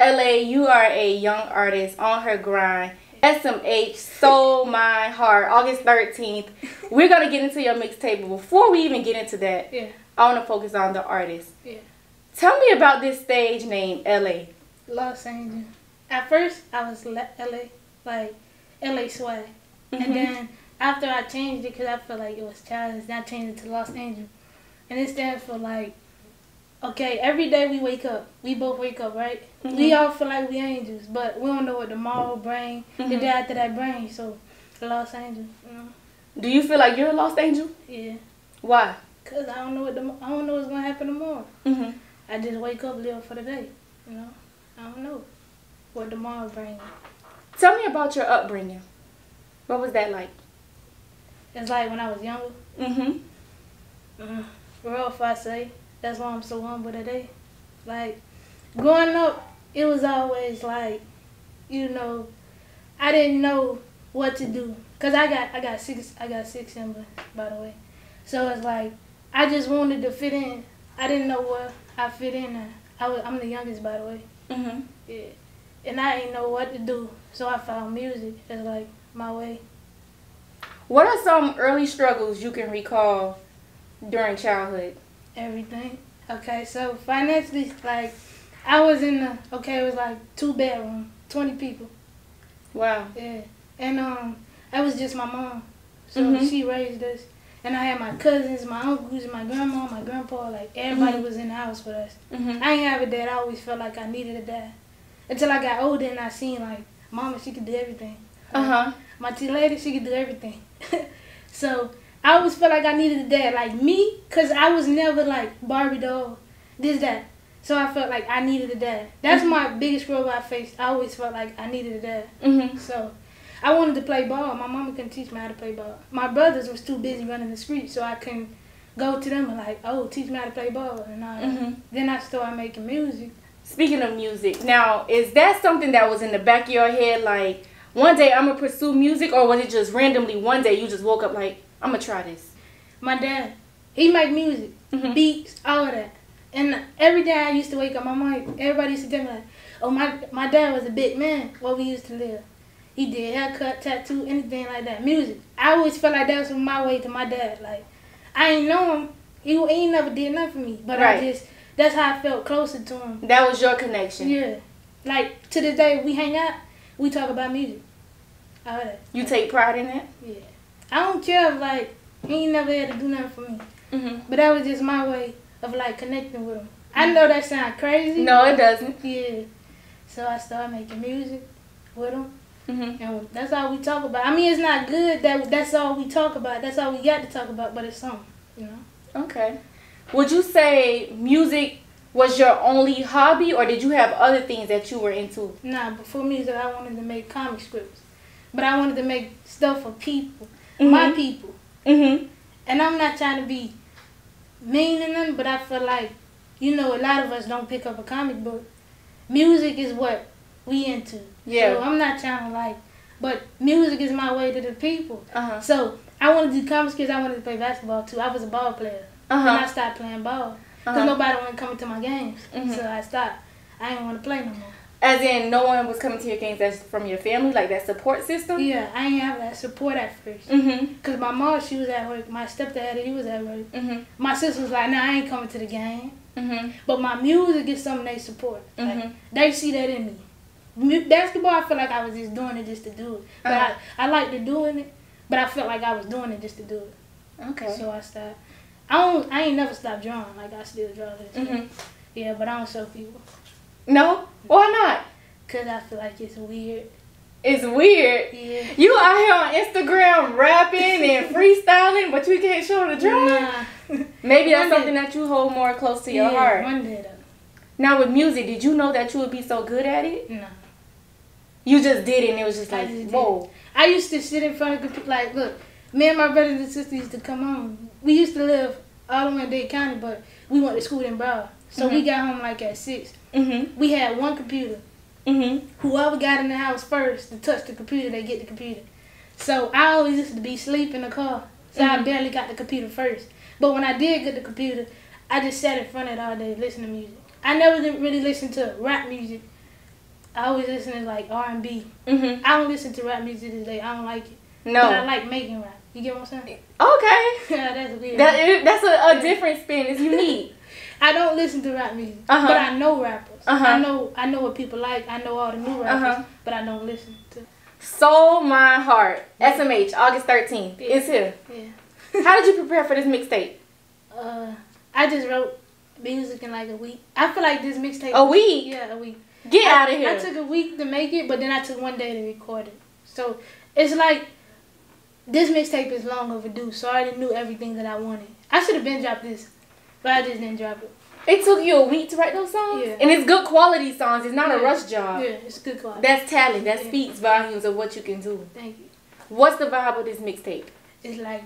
LA, you are a young artist on her grind. SMH stole my heart. August 13th. We're going to get into your mixtape. But before we even get into that, I want to focus on the artist. Tell me about this stage name, LA. Los Angeles. At first, I was LA, like LA swag. And then after I changed it, because I felt like it was childish, then I changed it to Los Angeles. And it stands for like, okay, every day we wake up. We both wake up, right? We all feel like we angels, but we don't know what tomorrow brings, the day after that brings. So, Los Angeles, you know. Do you feel like you're a lost angel? Yeah. Why? Cause I don't know what's gonna happen tomorrow. I just wake up, live for the day. You know, I don't know what tomorrow brings. Tell me about your upbringing. What was that like? It's like when I was younger. Rough, I say. That's why I'm so humble today. Like, growing up, it was always like, you know, I didn't know what to do. Cause I got six siblings, by the way. So it's like I just wanted to fit in. I didn't know where I fit in at. I'm the youngest, by the way. Yeah. And I didn't know what to do. So I found music as like my way. What are some early struggles you can recall during childhood? Everything. Okay, so financially, like, I was in the, it was like 2-bedroom, 20 people. Wow. Yeah. And that was just my mom. So she raised us. And I had my cousins, my uncles, my grandma, my grandpa, like, everybody was in the house with us. I didn't have a dad. I always felt like I needed a dad. Until I got older and I seen, like, mama, she could do everything. My tea lady, she could do everything. So I always felt like I needed a dad, like me, because I was never like Barbie doll, this, that. So I felt like I needed a dad. That's my biggest struggle I faced. I always felt like I needed a dad. So I wanted to play ball. My mama couldn't teach me how to play ball. My brothers was too busy running the street, so I couldn't go to them and like, oh, teach me how to play ball. And all that. Then I started making music. Speaking of music, now, is that something that was in the back of your head, like, one day I'm going to pursue music, or was it just randomly one day you just woke up like, I'm going to try this? My dad, he make music, beats, all of that. And every day I used to wake up, everybody used to tell me like, oh, my dad was a big man where we used to live. He did haircut, tattoo, anything like that, music. I always felt like that was my way to my dad. Like, I ain't know him. He ain't never did nothing for me. But that's how I felt closer to him. That was your connection. Yeah. Like, to this day, we hang out, we talk about music. All that. You take pride in that? Yeah. I don't care if, like, he ain't never had to do nothing for me. But that was just my way of, like, connecting with him. I know that sounds crazy. No, it doesn't. Yeah. So I started making music with him. And that's all we talk about. I mean, it's not good that that's all we talk about. That's all we got to talk about, but it's something, you know? Okay. Would you say music was your only hobby, or did you have other things that you were into? Nah, before music, I wanted to make comic strips. But I wanted to make stuff for people, my people. And I'm not trying to be mean to them, but I feel like, you know, a lot of us don't pick up a comic book. Music is what we into. Yeah. So I'm not trying to like, but music is my way to the people. So I wanted to do comic strips. I wanted to play basketball too. I was a ball player. And I stopped playing ball because nobody wanted to come to my games. So I stopped. I didn't want to play no more. As in, no one was coming to your games that's from your family, like that support system? Yeah, I didn't have that support at first. Because my mom, she was at work. My stepdad, he was at work. My sister was like, nah, I ain't coming to the game. But my music is something they support. Like, they see that in me. Basketball, I feel like I was just doing it just to do it. But I liked doing it, but I felt like I was doing it just to do it. Okay. So I stopped. I ain't never stopped drawing. Like, I still draw this. Yeah, but I don't show people. No? Why not? Because I feel like it's weird. It's weird? Yeah. You out here on Instagram rapping and freestyling, but you can't show the drawing? Nah. Maybe that's something that you hold more close to your heart. One day though. Now with music, did you know that you would be so good at it? No. You just did it and it was just like, whoa. I used to sit in front of the computer, like, look, me and my brothers and sisters used to come home. We used to live all the way in Dade County, but we went to school in Broward. So we got home like at 6. We had one computer. Whoever got in the house first to touch the computer, they get the computer. So I always used to be asleep in the car. So I barely got the computer first. But when I did get the computer, I just sat in front of it all day listening to music. I never really listened to rap music I always listen to like R&B. I don't listen to rap music today. I don't like it. No. But I like making rap. You get what I'm saying? Okay. Yeah, that's weird. That's a different spin. It's unique. I don't listen to rap music, but I know rappers. I know what people like. I know all the new rappers, but I don't listen to. Soul My Heart, SMH, August 13th. Yeah. It's here. Yeah. How did you prepare for this mixtape? I just wrote music in like a week. I feel like this mixtape. A week? Yeah, a week. Get out of here. I took a week to make it, but then I took one day to record it. So it's like this mixtape is long overdue. So I already knew everything that I wanted. I should have been dropped this, but I just didn't drop it. It took you a week to write those songs? Yeah. And it's good quality songs. It's not a rush job. Yeah, it's good quality. That's talent. That speaks volumes of what you can do. Thank you. What's the vibe of this mixtape? It's like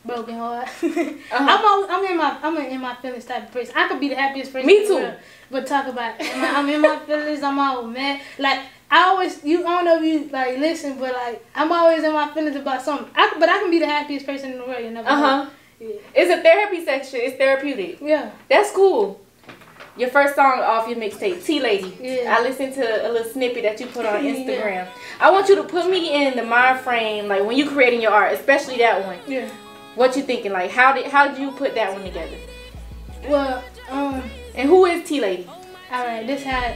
broken heart. I'm in my feelings type of person. I could be the happiest person Me in the too. world, but talk about I'm in my feelings. I'm all mad. Like I don't know if you like listen, but like I'm always in my feelings about something. But I can be the happiest person in the world. You never know. Yeah. It's a therapy section. It's therapeutic. Yeah. That's cool. Your first song off your mixtape, T Lady. Yeah. I listened to a little snippet that you put on Instagram. I want you to put me in the mind frame, like when you creating your art, especially that one. Yeah. What you thinking? Like how did you put that one together? Well, and who is T Lady? Alright, this had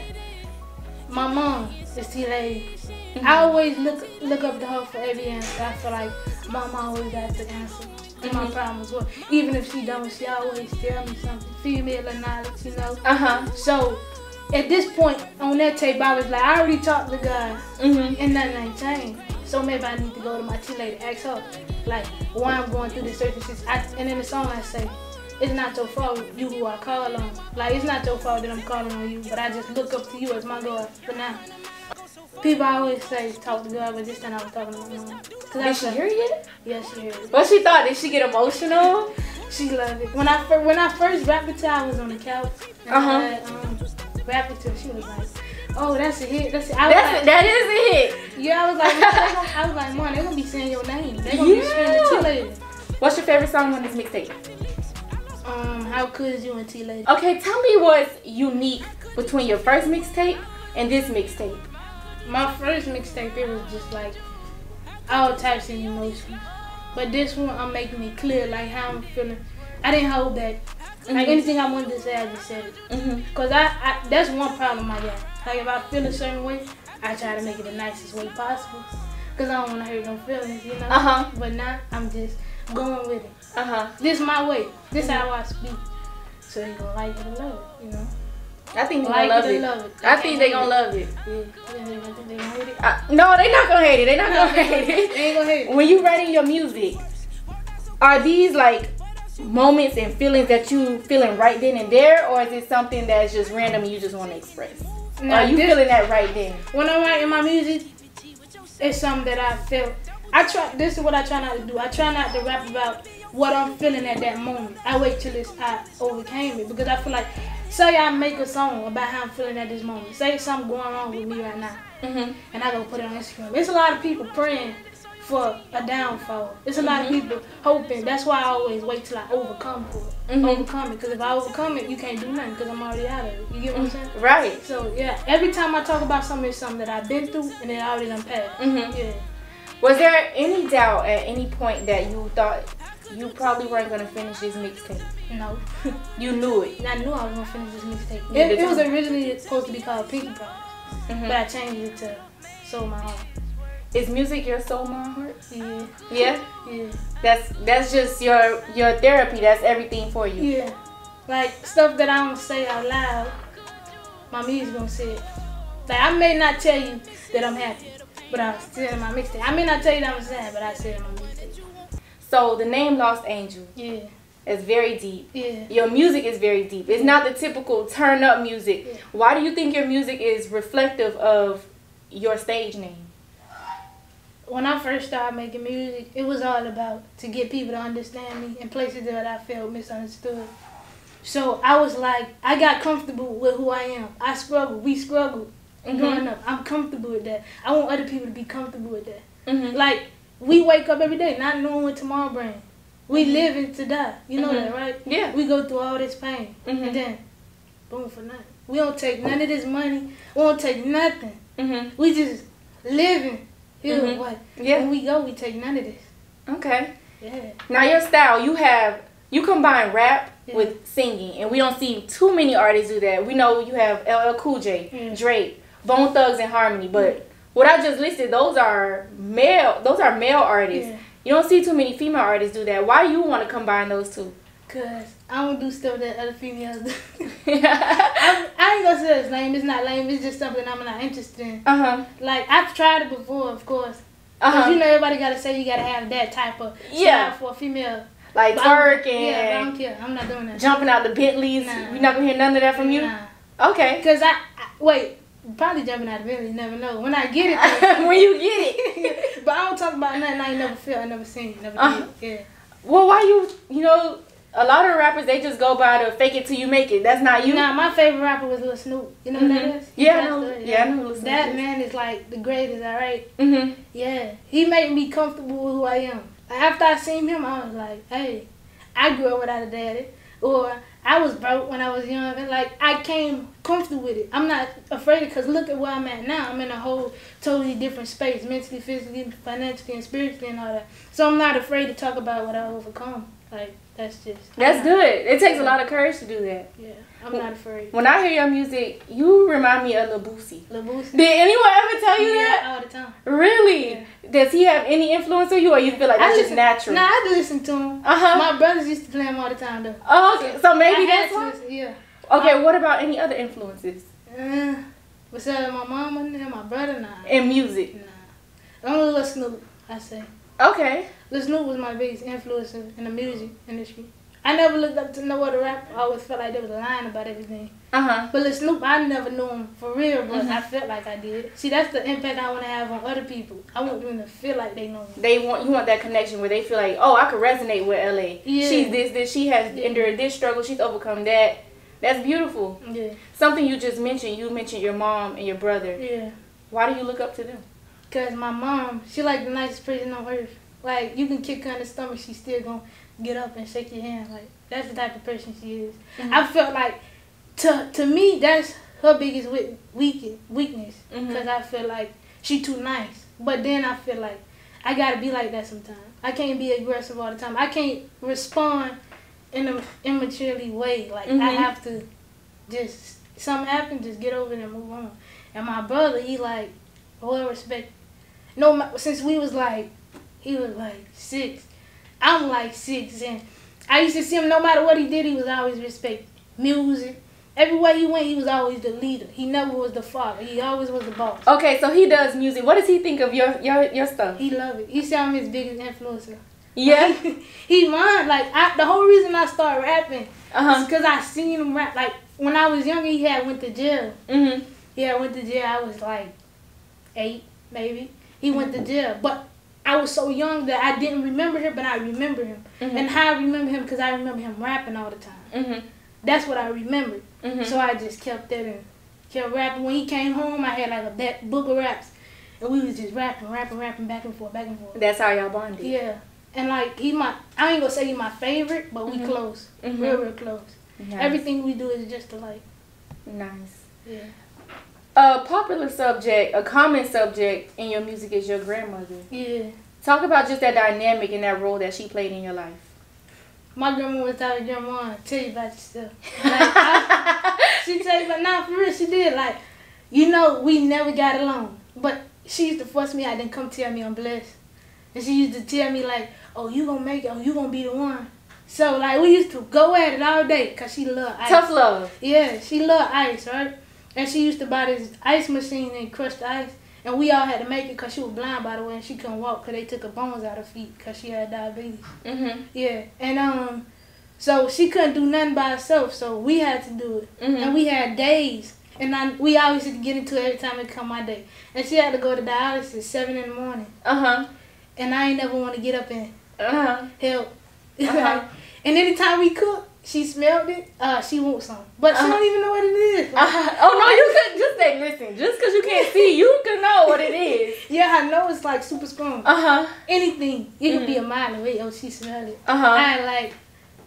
my mom is T Lady. I always look up to her for every answer. I feel like my mom always got the answer to my problems. Well, even if she don't, she always tell me something. Female knowledge, you know. So at this point on that tape, I was like, I already talked to God, and nothing ain't changed. So maybe I need to go to my T Lady, ask her, like, why I'm going through this certain situation. And in the song I say, it's not your fault, you who I call on. Like, it's not your fault that I'm calling on you, but I just look up to you as my God for now. People always say talk to God, but this time I was talking to my mom. Did she hear it? Yeah, she heard it. What she thought? Did she get emotional? She loved it. When I first rapped it to her, I was on the couch. And I rapped it to her. She was like, "Oh, that's a hit. That's it." That is a hit. Yeah, I was like, "Mom, they're gonna be saying your name. They're gonna be screaming T Lady." What's your favorite song on this mixtape? How Could You and T Lady. Okay, tell me what's unique between your first mixtape and this mixtape. My first mixtape, it was just like all types of emotions. But this one, I'm making it clear, like how I'm feeling. I didn't hold back. Like anything I wanted to say, I just said it. Cause that's one problem I got. Like if I feel a certain way, I try to make it the nicest way possible. Cause I don't want to hurt no feelings, you know. But now I'm just going with it. This is my way. This is how I speak. So you gonna like it or love it, you know. I think they're gonna love it. I think they're gonna love it. No, they're not gonna hate it. They're not gonna hate it. They ain't gonna hate it. When you writing your music, are these like moments and feelings that you feeling right then and there, or is it something that's just random and you just want to express? Are you feeling that right then? When I'm writing my music, it's something that I feel. This is what I try not to do. I try not to rap about what I'm feeling at that moment. I wait till I overcame it, because I feel like, say I make a song about how I'm feeling at this moment. Say something going wrong with me right now, and I go put it on Instagram. It's a lot of people praying for a downfall. It's a lot of people hoping. That's why I always wait till I overcome it. Overcome it, because if I overcome it, you can't do nothing, because I'm already out of it. You get what I'm saying? Right. So yeah, every time I talk about something, it's something that I've been through and it already done passed. Yeah. Was there any doubt at any point that you thought you probably weren't going to finish this mixtape? No. You knew it? I knew I was going to finish this mixtape. It was originally supposed to be called Pinky Promise, but I changed it to Soul My Heart. Is music your soul, my heart? Yeah. Yeah? Yeah. That's just your therapy. That's everything for you. Yeah. Like stuff that I don't say out loud, my music's going to say it. Like I may not tell you that I'm happy, but I said in my mixtape. I may not tell you that I'm sad, but I said in my mixtape. So the name Lost Angel. Yeah. It's very deep. Yeah. Your music is very deep. It's not the typical turn up music. Yeah. Why do you think your music is reflective of your stage name? When I first started making music, it was all about to get people to understand me in places that I felt misunderstood. So I was like, I got comfortable with who I am. I struggled. We struggled growing up. I'm comfortable with that. I want other people to be comfortable with that. Like, we wake up every day not knowing what tomorrow brings. We living to die. You know that, right? Yeah. We go through all this pain. And then boom for nothing. We don't take none of this money. We don't take nothing. We just living. What? Yeah. When we go, we take none of this. Okay. Yeah. Now your style, you combine rap with singing, and we don't see too many artists do that. We know you have LL Cool J, Drake, Bone Thugs and Harmony, but what I just listed, those are male artists. Yeah. You don't see too many female artists do that. Why you want to combine those two? Cause I don't do stuff that other females do. I ain't gonna say it's lame. It's not lame. It's just something I'm not interested in. Like I've tried it before, of course. Cause you know everybody gotta say you gotta have that type of style for a female. Like twerking. Yeah, I don't care. I'm not doing that. Jumping out the Bentleys. Nah. We not gonna hear none of that from you. Nah. Okay. Cause probably jumping out of Bentley. You never know. When I get it. When you get it. But I don't talk about nothing I ain't never felt. I never seen. Never did. Yeah. Well, why you know? A lot of rappers, they just go by the fake it till you make it. That's not you. Nah, my favorite rapper was Lil Snoop. You know who that is? Yeah, I know. Yeah, I know Lil Snoop. That man is like the greatest, alright? Yeah. He made me comfortable with who I am. After I seen him, I was like, hey, I grew up without a daddy. Or I was broke when I was young. And like, I came comfortable with it. I'm not afraid because look at where I'm at now. I'm in a whole totally different space. Mentally, physically, financially, and spiritually and all that. So I'm not afraid to talk about what I overcome. Like, that's good. It takes a lot of courage to do that. Yeah, I'm not afraid. When I hear your music, you remind me of Lil Boosie. Lil Boosie? Did anyone ever tell you that? All the time. Really? Yeah. Does he have any influence on you, or you feel like that's just natural? Nah, I listen to him. My brothers used to play him all the time, though. Oh, okay. So maybe that's why? Yeah. Okay, what about any other influences? Besides my mama and my brother, nah. In music? Nah. Only Lil Snoop, I say. Okay. Lil Snoop was my biggest influence in the music industry. I never looked up to no other rapper. I always felt like they was lying about everything. But Lil Snoop, I never knew him for real, but I felt like I did. See, that's the impact I want to have on other people. I want them to feel like they know me. You want that connection where they feel like, oh, I could resonate with LA. Yeah. She's this, she has endured this struggle, she's overcome that. That's beautiful. Yeah. Something you just mentioned, your mom and your brother. Yeah. Why do you look up to them? Because my mom, she like the nicest person on earth. Like, you can kick her in the stomach, she's still going to get up and shake your hand. Like, that's the type of person she is. I felt like, to me, that's her biggest weakness. Because I feel like she too nice. But then I feel like I got to be like that sometimes. I can't be aggressive all the time. I can't respond in an immaturely way. Like, I have to just, something happens, just get over it and move on. And my brother, he like, well respect. No, since we was like, he was like 6. I'm like 6, and I used to see him. No matter what he did, he was always respected. Music, everywhere he went, he was always the leader. He never was the father. He always was the boss. Okay, so he does music. What does he think of your stuff? He love it. He said I'm his biggest influencer. Yeah, he mine. Like the whole reason I started rapping is because I seen him rap. Like when I was younger, he had went to jail. He had went to jail. I was like 8, maybe. He went to jail, but I was so young that I didn't remember him, but I remember him. And how I remember him, because I remember him rapping all the time. That's what I remembered. So I just kept that and kept rapping. When he came home, I had like a book of raps. And we was just rapping, back and forth. That's how y'all bonded? Yeah. And like, I ain't gonna say he my favorite, but we close. Real close. Nice. Everything we do is just alike. Nice. Yeah. A popular subject, a common subject in your music is your grandmother. Yeah. Talk about just that dynamic and that role that she played in your life. My grandma was out of grandma. Tell you about yourself. Like, she tell you about, nah, for real, she did. Like, you know, we never got along. But she used to force me out and come tell me I'm blessed. And she used to tell me like, oh, you gonna make it, oh, you gonna be the one. So, like, we used to go at it all day because she loved ice. Tough love. Yeah, she loved ice, right? And she used to buy this ice machine and crush the ice. And we all had to make it because she was blind, by the way, and she couldn't walk because they took her bones out of her feet because she had diabetes. Yeah. And so she couldn't do nothing by herself, so we had to do it. And we had days. And we always used to get into it every time it come my day. And she had to go to dialysis 7 in the morning. And I ain't never want to get up and help. And anytime we cook, she smelled it, she wants some. But she don't even know what it is. Like, oh, no, you could just say, listen, just because you can't see, you can know what it is. Yeah, I know it's like super strong. Anything. It could be a mile away. Oh, she smelled it. I like,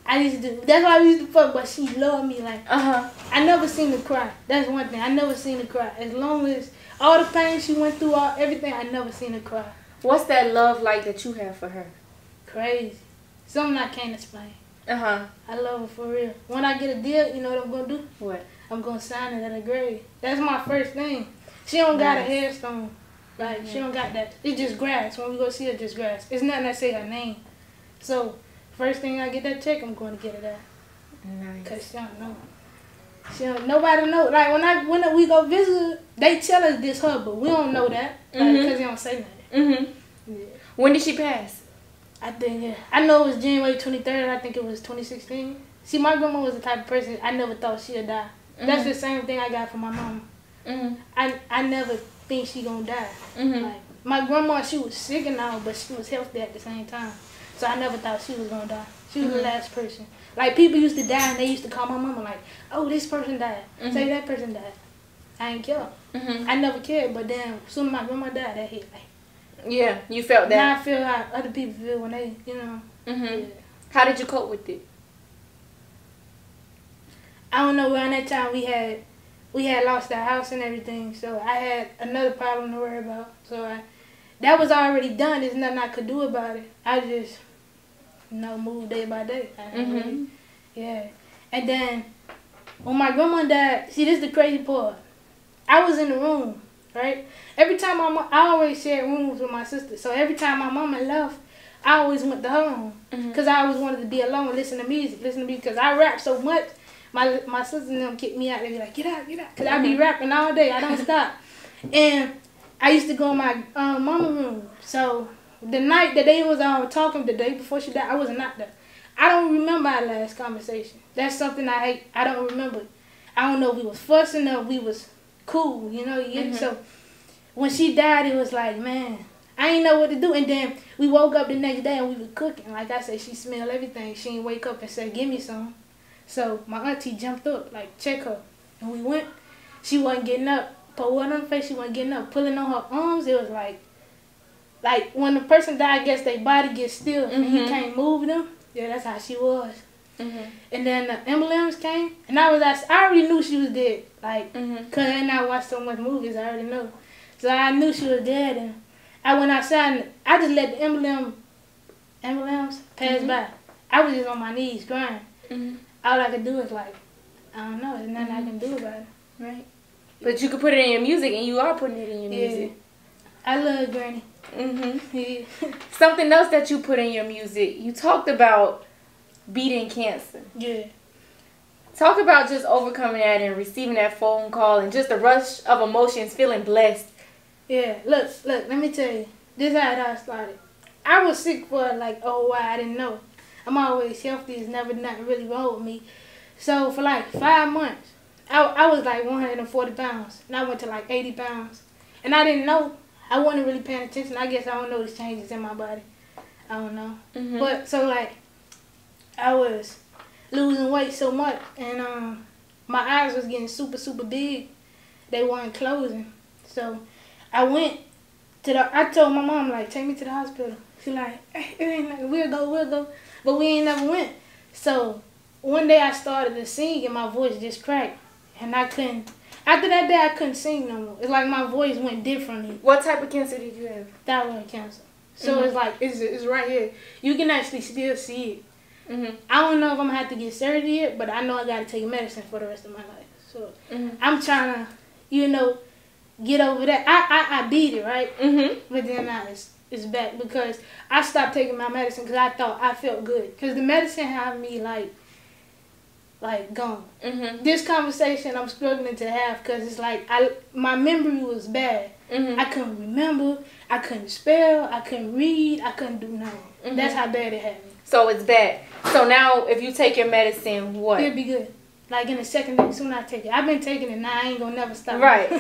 I used to. That's why we used to fuck. But she loved me. Like I never seen her cry. That's one thing. I never seen her cry. As long as all the pain she went through, everything, I never seen her cry. What's that love like that you have for her? Crazy. Something I can't explain. I love her for real. When I get a deal, you know what I'm gonna do? What? I'm gonna sign it at her grave. That's my first thing. She don't got a headstone. Like she don't got that. It's just grass. When we go see her, just grass. It's nothing that say her name. So first thing I get that check, I'm going to get it at. Nice. Cause she don't know. She don't. Nobody know. Like when we go visit, they tell us this her, but we don't know that. Like, cause they don't say nothing. Yeah. When did she pass? I think I know it was January 23rd. I think it was 2016. See, my grandma was the type of person I never thought she'd die. That's the same thing I got from my mom. I never think she gonna die. Like my grandma, she was sick and all, but she was healthy at the same time. So I never thought she was gonna die. She was the last person. Like people used to die and they used to call my mama like, "Oh, this person died. Say that person died." I ain't care. I never cared. But then as soon as my grandma died, that hit like. Yeah, you felt that. Now I feel how other people feel when they, you know. Yeah. How did you cope with it? I don't know. Around that time we had lost our house and everything, so I had another problem to worry about. So that was already done. There's nothing I could do about it. I just, move day by day. Really, yeah. And then when my grandma died, see, this is the crazy part. I was in the room, right? Every time I always shared rooms with my sister. So every time my mama left, I always went to her room because I always wanted to be alone and listen to music, because I rap so much. My sisters and them kick me out. They be like, get out. Because I be rapping all day. I don't stop. And I used to go in my mama room. So the night that they was talking, the day before she died, I wasn't out there. I don't remember our last conversation. That's something I hate. I don't remember. I don't know if we was fussing or if we was cool, you know. So when she died, it was like, man, I ain't know what to do. And then we woke up the next day and we were cooking. Like I said, she smelled everything. She didn't wake up and say, give me some. So my auntie jumped up, like, check her. And we went. She wasn't getting up. Put one on her face, she wasn't getting up. Pulling on her arms, it was like when the person died, I guess their body gets still and you can't move them. Yeah, that's how she was. And then the emblems came, and I already knew she was dead. Like, because I not watched so much movies, I already know. So I knew she was dead, and I went outside, and I just let the emblems pass by. I was just on my knees crying. All I could do is like, I don't know, there's nothing I can do about it. Right? But you could put it in your music, and you are putting it in your music. I love Granny. Yeah. Something else that you put in your music, you talked about beating cancer. Yeah. Talk about just overcoming that and receiving that phone call and just the rush of emotions, feeling blessed. Yeah. Look, let me tell you. This is how it all started. I was sick for like, I didn't know. I'm always healthy. It's never nothing really wrong with me. So for like 5 months, I was like 140 pounds. And I went to like 80 pounds. And I didn't know. I wasn't really paying attention. I guess I don't notice changes in my body. I don't know. But so like, I was losing weight so much. And my eyes was getting super, super big. They weren't closing. So I went to I told my mom, like, take me to the hospital. She like, it ain't nothing. We'll go. But we ain't never went. So one day I started to sing and my voice just cracked. And I couldn't. After that day, I couldn't sing no more. It's like my voice went differently. What type of cancer did you have? Thyroid cancer. So it's like, it's right here. You can actually still see it. I don't know if I'm going to have to get surgery yet, but I know I got to take medicine for the rest of my life. So I'm trying to, get over that. I beat it, right? But then now it's back because I stopped taking my medicine because I thought I felt good. Because the medicine had me like gone. This conversation I'm struggling to have because it's like my memory was bad. I couldn't remember. I couldn't spell. I couldn't read. I couldn't do nothing. That's how bad it had me. So it's bad. So now if you take your medicine, what? It'll be good. Like in a second, as soon as I take it. I've been taking it now. I ain't gonna never stop. Right.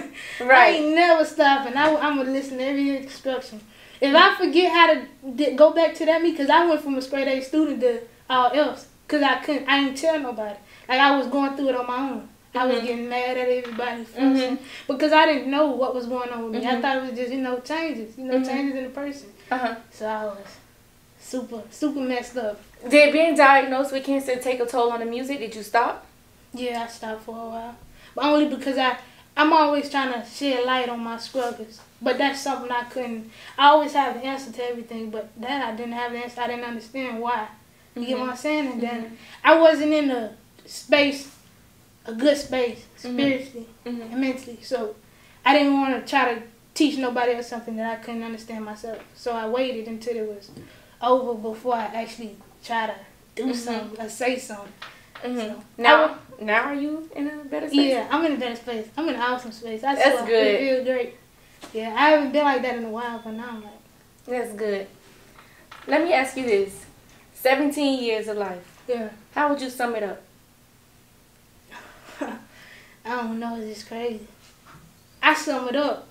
I ain't never stopping. I'm gonna listen to every instruction. If I forget how to go back to that because I went from a straight A student to all else because I ain't tell nobody. Like I was going through it on my own. I was getting mad at everybody fussing because I didn't know what was going on with me. I thought it was just changes, changes in the person. So I was super messed up. Did being diagnosed with cancer take a toll on the music? Did you stop? Yeah, I stopped for a while. But only because I'm always trying to shed light on my struggles. But that's something I couldn't. I always have the answer to everything, but that I didn't have the answer. I didn't understand why. You get what I'm saying? And then I wasn't in a good space, spiritually and mentally. So I didn't want to try to teach nobody else something that I couldn't understand myself. So I waited until it was over before I actually try to do something or say something. So, now are you in a better space? Yeah, I'm in a better space. I'm in an awesome space. That's good. It feels great. Yeah, I haven't been like that in a while, but now I'm like. That's good. Let me ask you this. 17 years of life. Yeah. How would you sum it up? I don't know. It's just crazy. I sum it up.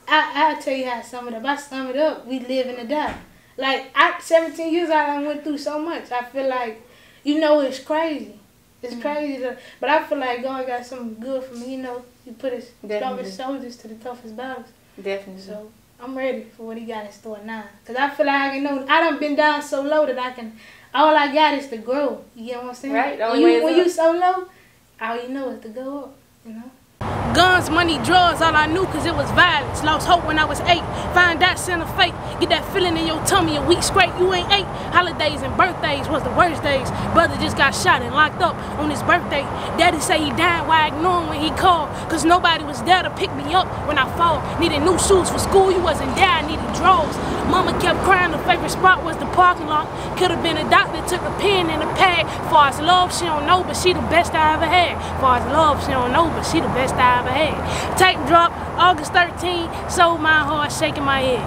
I'll tell you how I sum it up. I sum it up. We live and die. Like, 17 years I went through so much. I feel like, it's crazy. It's crazy. But I feel like God got something good for me. He put his strongest soldiers to the toughest battles. Definitely. So I'm ready for what he got in store now. Because I feel like I done been down so low that all I got is to grow. You get what I'm saying? Right. When you so low, all you know is to go up, Guns, money, drugs, all I knew cause it was violence. Lost hope when I was 8. Find that center fate. Get that feeling in your tummy a week straight. You ain't 8. Holidays and birthdays was the worst days. Brother just got shot and locked up on his birthday. Daddy say he died while ignoring when he called. Cause nobody was there to pick me up when I fall. Needed new shoes for school, you wasn't there, I needed drawers. Mama kept crying, her favorite spot was the parking lot. Could've been a doctor, took a pen and a pad. Far as love, she don't know, but she the best I ever had. Far as love, she don't know, but she the best I ever had. Tape drop, August 13, sold my heart, shaking my head.